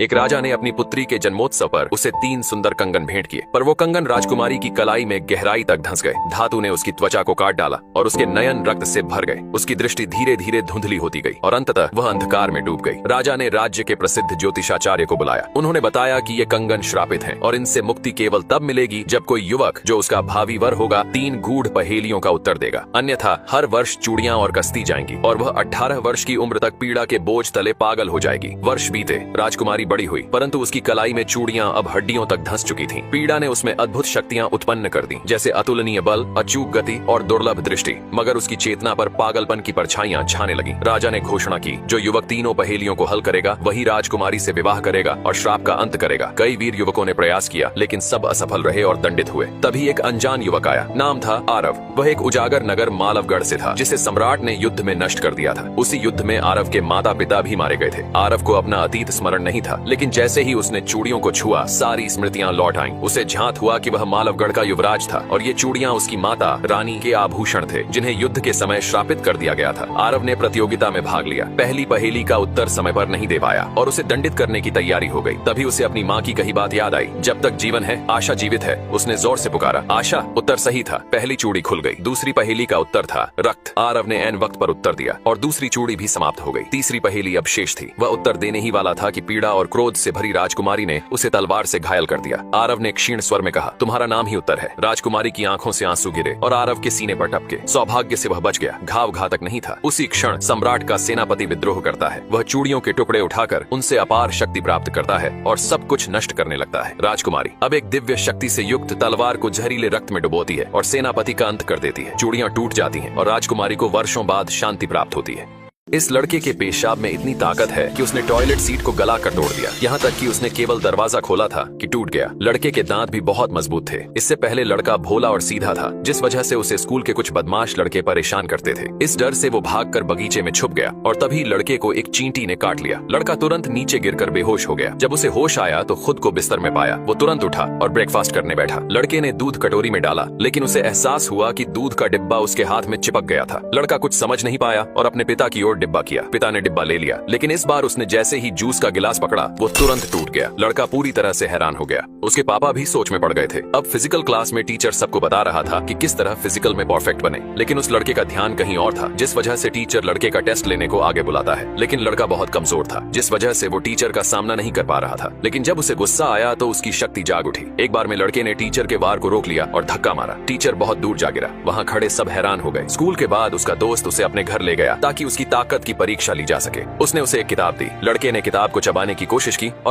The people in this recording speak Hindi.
एक राजा ने अपनी पुत्री के जन्मोत्सव पर उसे 3 सुंदर कंगन भेंट किए, पर वो कंगन राजकुमारी की कलाई में गहराई तक धंस गए। धातु ने उसकी त्वचा को काट डाला और उसके नयन रक्त से भर गए। उसकी दृष्टि धीरे धीरे धुंधली होती गई और अंततः वह अंधकार में डूब गई। राजा ने राज्य के प्रसिद्ध ज्योतिषाचार्य को बुलाया। उन्होंने बताया कि ये कंगन श्रापित हैं और इनसे मुक्ति केवल तब मिलेगी जब कोई युवक जो उसका भावी वर होगा 3 गूढ़ पहेलियों का उत्तर देगा, अन्यथा हर वर्ष चूड़ियां और कसती जाएंगी और वह 18 वर्ष की उम्र तक पीड़ा के बोझ तले पागल हो जाएगी। वर्ष बीते, राजकुमारी बड़ी हुई, परंतु उसकी कलाई में चूड़ियां अब हड्डियों तक धंस चुकी थीं। पीड़ा ने उसमें अद्भुत शक्तियां उत्पन्न कर दी, जैसे अतुलनीय बल, अचूक गति और दुर्लभ दृष्टि, मगर उसकी चेतना पर पागलपन की परछाइयां छाने लगी। राजा ने घोषणा की, जो युवक तीनों पहेलियों को हल करेगा वही राजकुमारी से विवाह करेगा और श्राप का अंत करेगा। कई वीर युवकों ने प्रयास किया, लेकिन सब असफल रहे और दंडित हुए। तभी एक अनजान युवक आया, नाम था आरव। वह एक उजागर नगर मालवगढ़ से था, जिसे सम्राट ने युद्ध में नष्ट कर दिया था। उसी युद्ध में आरव के माता पिता भी मारे गए थे। आरव को अपना अतीत स्मरण नहीं था, लेकिन जैसे ही उसने चूड़ियों को छुआ, सारी स्मृतियां लौट आईं। उसे झांत हुआ कि वह मालवगढ़ का युवराज था और ये चूड़ियां उसकी माता रानी के आभूषण थे, जिन्हें युद्ध के समय श्रापित कर दिया गया था। आरव ने प्रतियोगिता में भाग लिया। पहली पहेली का उत्तर समय पर नहीं दे पाया और उसे दंडित करने की तैयारी हो गई। तभी उसे अपनी माँ की कही बात याद आई, जब तक जीवन है आशा जीवित है। उसने जोर से पुकारा, आशा। उत्तर सही था, पहली चूड़ी खुल गई। दूसरी पहेली का उत्तर था रक्त। आरव ने ऐन वक्त पर उत्तर दिया और दूसरी चूड़ी भी समाप्त हो गई। तीसरी पहेली अब शेष थी। वह उत्तर देने ही वाला था कि पीड़ा और क्रोध से भरी राजकुमारी ने उसे तलवार से घायल कर दिया। आरव ने क्षीण स्वर में कहा, तुम्हारा नाम ही उत्तर है। राजकुमारी की आंखों से आंसू गिरे और आरव के सीने पर टपके। सौभाग्य से वह बच गया, घाव घातक नहीं था। उसी क्षण सम्राट का सेनापति विद्रोह करता है। वह चूड़ियों के टुकड़े उठाकर उनसे अपार शक्ति प्राप्त करता है और सब कुछ नष्ट करने लगता है। राजकुमारी अब एक दिव्य शक्ति से युक्त तलवार को जहरीले रक्त में डुबोती है और सेनापति का अंत कर देती है। चूड़ियां टूट जाती हैं और राजकुमारी को वर्षों बाद शांति प्राप्त होती है। इस लड़के के पेशाब में इतनी ताकत है कि उसने टॉयलेट सीट को गला कर तोड़ दिया। यहाँ तक कि उसने केवल दरवाजा खोला था कि टूट गया। लड़के के दांत भी बहुत मजबूत थे। इससे पहले लड़का भोला और सीधा था, जिस वजह से उसे स्कूल के कुछ बदमाश लड़के परेशान करते थे। इस डर से वो भागकर बगीचे में छुप गया और तभी लड़के को एक चींटी ने काट लिया। लड़का तुरंत नीचे गिरकर बेहोश हो गया। जब उसे होश आया तो खुद को बिस्तर में पाया। वो तुरंत उठा और ब्रेकफास्ट करने बैठा। लड़के ने दूध कटोरी में डाला, लेकिन उसे एहसास हुआ कि दूध का डिब्बा उसके हाथ में चिपक गया था। लड़का कुछ समझ नहीं पाया और अपने पिता की ओर डिब्बा किया। पिता ने डिब्बा ले लिया, लेकिन इस बार उसने जैसे ही जूस का गिलास पकड़ा, वो तुरंत टूट गया। लड़का पूरी तरह से हैरान हो गया। उसके पापा भी सोच में पड़ गए थे। अब फिजिकल क्लास में टीचर सबको बता रहा था कि किस तरह फिजिकल में परफेक्ट बने, लेकिन उस लड़के का ध्यान कहीं और था, जिस वजह से टीचर लड़के का टेस्ट लेने को आगे बुलाता है। लेकिन लड़का बहुत कमजोर था, जिस वजह से वो टीचर का सामना नहीं कर पा रहा था। लेकिन जब उसे गुस्सा आया तो उसकी शक्ति जाग उठी। एक बार में लड़के ने टीचर के वार को रोक लिया और धक्का मारा। टीचर बहुत दूर जा गिरा। वहाँ खड़े सब हैरान हो गए। स्कूल के बाद उसका दोस्त उसे अपने घर ले गया ताकि उसकी ताकत की परीक्षा ली जा सके। उसने उसे एक किताब दी। लड़के ने किताब को चबाने की कोशिश की और